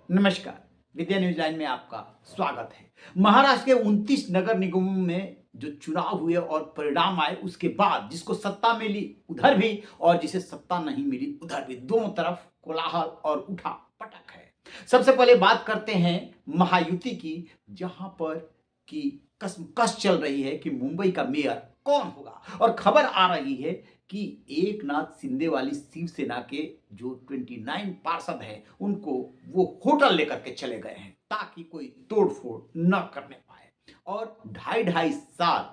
नमस्कार। विद्या news line में आपका स्वागत है। महाराष्ट्र के 29 नगर निगमों में जो चुनाव हुए और परिणाम आए उसके बाद जिसको सत्ता मिली उधर भी और जिसे सत्ता नहीं मिली उधर भी, दोनों तरफ कोलाहल और उठा पटक है। सबसे पहले बात करते हैं महायुति की, जहां पर की कसमकस चल रही है कि मुंबई का मेयर कौन होगा और खबर आ रही है कि एकनाथ शिंदे वाली शिवसेना के जो 29 पार्षद हैं उनको वो होटल लेकर के चले गए हैं ताकि कोई तोड़फोड़ न करने पाए। और ढाई ढाई साल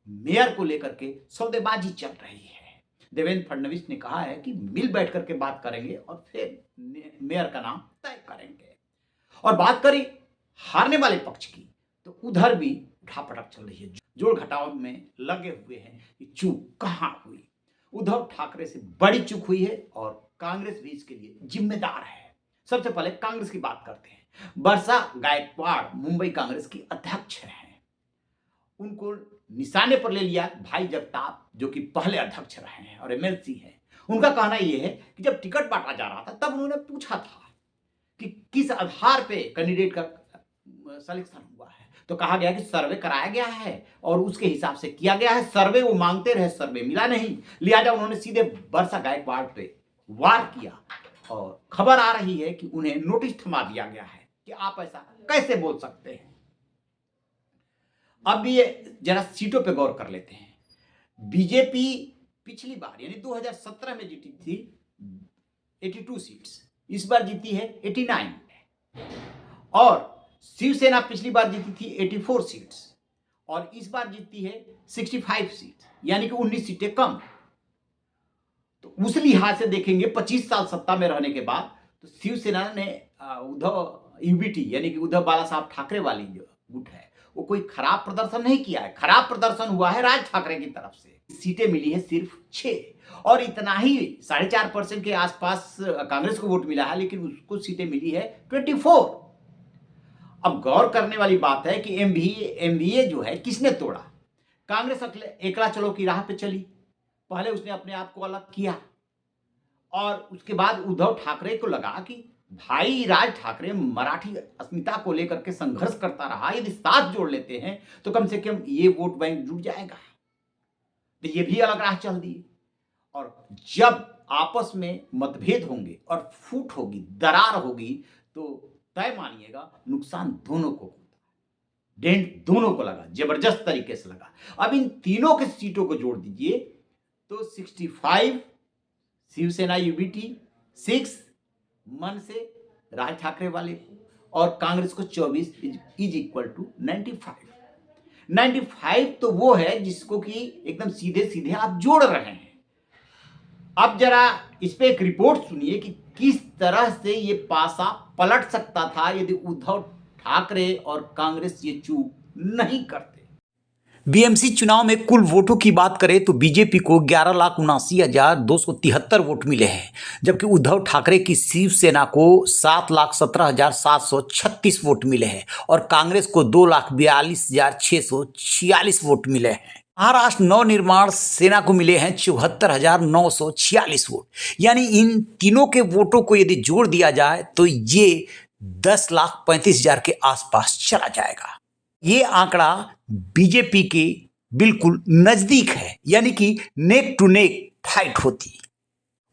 मेयर को लेकर के सौदेबाजी चल रही है। देवेंद्र फडणवीस ने कहा है कि मिल बैठ करके बात करेंगे और फिर मेयर का नाम तय करेंगे। और बात करें हारने वाले पक्ष की तो उधर भी उठापटक चल रही है, जोड़ घटाव में लगे हुए हैं कि चूक कहां हुई। उद्धव ठाकरे से बड़ी चूक हुई है और कांग्रेस भी इसके लिए जिम्मेदार है। सबसे पहले कांग्रेस की बात करते हैं। वर्षा गायकवाड़ मुंबई कांग्रेस की अध्यक्ष हैं। उनको निशाने पर ले लिया भाई जगताप, जो कि पहले अध्यक्ष रहे हैं और एमएलसी हैं। उनका कहना यह है कि जब टिकट बांटा जा रहा था तब उन्होंने पूछा था कि किस आधार पे कैंडिडेट का सिलेक्शन हुआ है, तो कहा गया कि सर्वे कराया गया है और उसके हिसाब से किया गया है। सर्वे वो मांगते रहे, सर्वे मिला नहीं, लिहाजा उन्होंने सीधे वर्षा गायकवाड़ पे वार किया और खबर आ रही है कि उन्हें नोटिस थमा दिया गया है कि आप ऐसा कैसे बोल सकते हैं। अब ये जरा सीटों पे गौर कर लेते हैं। बीजेपी पिछली बार यानी 2017 में जीती थी 82 सीट्स, इस बार जीती है 89 और शिवसेना पिछली बार जीती थी 84 सीट्स और इस बार जीती है 65 सीट, यानी कि 19 सीटें कम। तो उस लिहाज से देखेंगे 25 साल सत्ता में रहने के बाद तो शिवसेना ने उद्धव यूबीटी यानी कि उद्धव बाला साहब ठाकरे वाली जो गुट है वो कोई खराब प्रदर्शन नहीं किया है। खराब प्रदर्शन हुआ है राज ठाकरे की तरफ से। सीटें मिली है सिर्फ 6 और इतना ही 4.5% के आसपास कांग्रेस को वोट मिला है, लेकिन उसको सीटें मिली है 24। अब गौर करने वाली बात है कि एमवीए जो है किसने तोड़ा। कांग्रेस एकला चलो की राह पे चली। पहले उसने अपने आप को अलग किया और उसके बाद उद्धव ठाकरे को लगा कि भाई राज ठाकरे मराठी अस्मिता को लेकर के संघर्ष करता रहा, यदि साथ जोड़ लेते हैं तो कम से कम ये वोट बैंक जुट जाएगा। तो ये भी अलग राह चल दिए और जब आपस में मतभेद होंगे और फूट होगी, दरार होगी, तो तय मानिएगा नुकसान दोनों को होता है। डेंट दोनों को लगा, जबरदस्त तरीके से लगा। अब इन तीनों के सीटों को जोड़ दीजिए तो 65 शिवसेना यूबीटी, 6 मन से राज ठाकरे वाले और कांग्रेस को 24 इज इक्वल टू 95। 95 तो वो है जिसको कि एकदम सीधे सीधे आप जोड़ रहे हैं। अब जरा इस पे एक रिपोर्ट सुनिए कि किस तरह से ये पासा पलट सकता था यदि उद्धव ठाकरे और कांग्रेस ये चूक नहीं करते। बीएमसी चुनाव में कुल वोटों की बात करें तो बीजेपी को 11,79,273 वोट मिले हैं, जबकि उद्धव ठाकरे की शिवसेना को 7,17,736 वोट मिले हैं और कांग्रेस को 2,42,646 वोट मिले हैं। महाराष्ट्र नवनिर्माण सेना को मिले हैं 74,946 वोट, यानी इन तीनों के वोटों को यदि जोड़ दिया जाए तो ये 10,35,000 के आसपास चला जाएगा। ये आंकड़ा बीजेपी के बिल्कुल नजदीक है, यानी कि नेक टू नेक फाइट होती।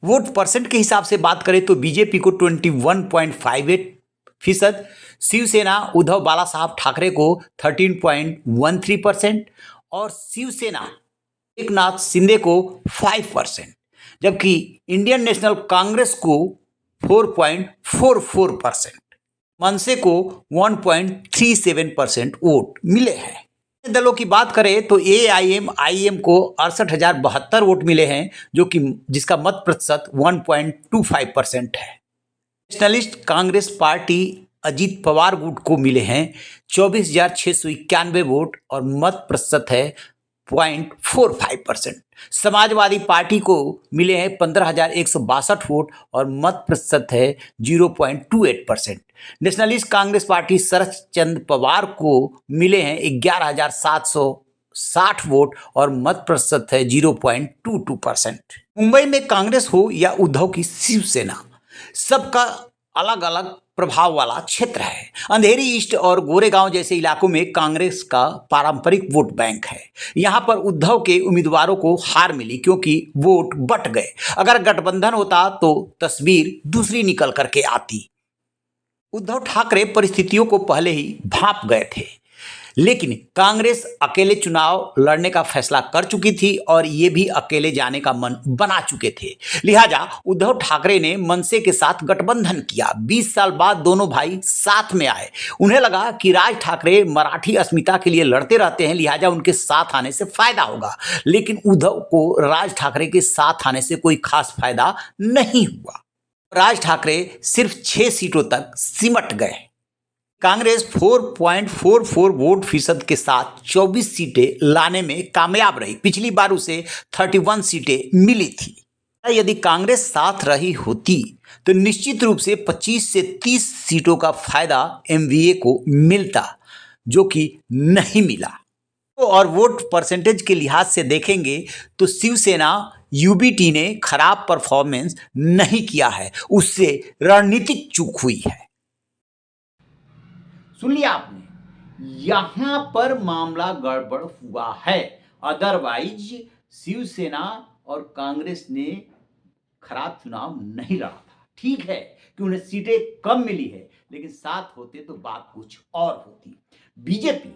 वोट परसेंट के हिसाब से बात करें तो बीजेपी को 21.58%, शिवसेना उद्धव बाला साहब ठाकरे को 13.13% और शिवसेना एकनाथ शिंदे को 5%, जबकि इंडियन नेशनल कांग्रेस को 4.44%, मनसे को 1.37% वोट मिले हैं। दलों की बात करें तो एआईएम को 68,072 वोट मिले हैं, जो कि जिसका मत प्रतिशत 1.25% है। नेशनलिस्ट कांग्रेस पार्टी अजीत पवार गुट को मिले हैं 24,691 वोट और मत प्रतिशत है 0.45%। समाजवादी पार्टी को मिले हैं 15,162 वोट और मत प्रतिशत है 0.28%। नेशनलिस्ट कांग्रेस पार्टी शरद चंद्र पवार को मिले हैं 11,760 वोट और मत प्रतिशत है 0.22%। मुंबई में कांग्रेस हो या उद्धव की शिवसेना, सबका अलग अलग प्रभाव वाला क्षेत्र है। अंधेरी ईस्ट और गोरेगांव जैसे इलाकों में कांग्रेस का पारंपरिक वोट बैंक है। यहां पर उद्धव के उम्मीदवारों को हार मिली क्योंकि वोट बट गए। अगर गठबंधन होता तो तस्वीर दूसरी निकल करके आती। उद्धव ठाकरे परिस्थितियों को पहले ही भांप गए थे, लेकिन कांग्रेस अकेले चुनाव लड़ने का फैसला कर चुकी थी और ये भी अकेले जाने का मन बना चुके थे। लिहाजा उद्धव ठाकरे ने मनसे के साथ गठबंधन किया। 20 साल बाद दोनों भाई साथ में आए। उन्हें लगा कि राज ठाकरे मराठी अस्मिता के लिए लड़ते रहते हैं, लिहाजा उनके साथ आने से फायदा होगा। लेकिन उद्धव को राज ठाकरे के साथ आने से कोई खास फायदा नहीं हुआ। राज ठाकरे सिर्फ 6 सीटों तक सिमट गए। कांग्रेस 4.44 वोट फीसद के साथ 24 सीटें लाने में कामयाब रही। पिछली बार उसे 31 सीटें मिली थी। यदि कांग्रेस साथ रही होती तो निश्चित रूप से 25 से 30 सीटों का फायदा एमवीए को मिलता, जो कि नहीं मिला। और वोट परसेंटेज के लिहाज से देखेंगे तो शिवसेना यूबीटी ने खराब परफॉर्मेंस नहीं किया है, उससे रणनीतिक चूक हुई है। सुन लिया आपने, यहां पर मामला गड़बड़ हुआ है। अदरवाइज शिवसेना और कांग्रेस ने खराब चुनाव नहीं लड़ा था। ठीक है कि उन्हें सीटें कम मिली है, लेकिन साथ होते तो बात कुछ और होती। बीजेपी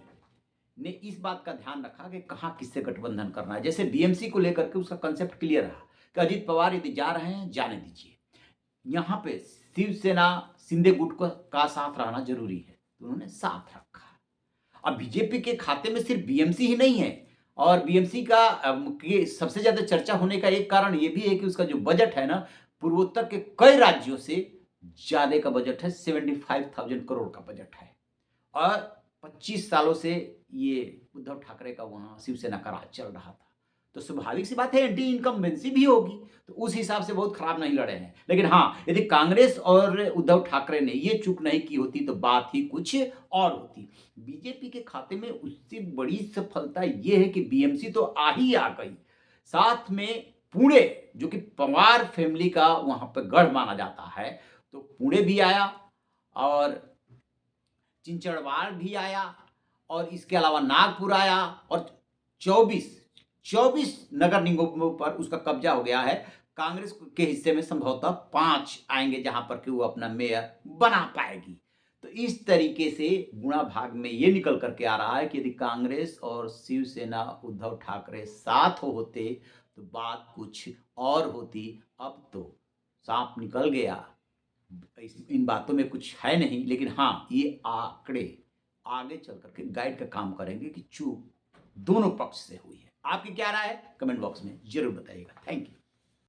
ने इस बात का ध्यान रखा कि कहां किससे गठबंधन करना है। जैसे बीएमसी को लेकर के उसका कंसेप्ट क्लियर रहा कि अजीत पवार यदि जा रहे हैं जाने दीजिए, यहां पे शिवसेना शिंदे गुट का साथ रहना जरूरी है, तो उन्होंने साथ रखा। अब बीजेपी के खाते में सिर्फ बीएमसी ही नहीं है, और बीएमसी का सबसे ज्यादा चर्चा होने का एक कारण यह भी है कि उसका जो बजट है ना, पूर्वोत्तर के कई राज्यों से ज्यादा का बजट है। 75,000 करोड़ का बजट है, और 25 सालों से ये उद्धव ठाकरे का वहां शिवसेना का राज चल रहा था। तो स्वाभाविक सी बात है एंटी इनकम्बेंसी भी होगी, तो उस हिसाब से बहुत खराब नहीं लड़े हैं। लेकिन हाँ, यदि कांग्रेस और उद्धव ठाकरे ने ये चूक नहीं की होती तो बात ही कुछ और होती। बीजेपी के खाते में उससे बड़ी सफलता ये है कि बीएमसी तो आ गई, साथ में पुणे जो कि पवार फैमिली का वहां पर गढ़ माना जाता है, तो पुणे भी आया और चिंचड़वाड़ भी आया, और इसके अलावा नागपुर आया, और 24 नगर निगमों पर उसका कब्जा हो गया है। कांग्रेस के हिस्से में संभवतः 5 आएंगे जहां पर कि वो अपना मेयर बना पाएगी। तो इस तरीके से गुणा भाग में ये निकल करके आ रहा है कि यदि कांग्रेस और शिवसेना उद्धव ठाकरे साथ होते तो बात कुछ और होती। अब तो सांप निकल गया, इन बातों में कुछ है नहीं। लेकिन हाँ, ये आंकड़े आगे चल करके गाइड का काम करेंगे कि चूक दोनों पक्ष से हुई है। आपकी क्या राय है, कमेंट बॉक्स में जरूर बताइएगा। Thank you.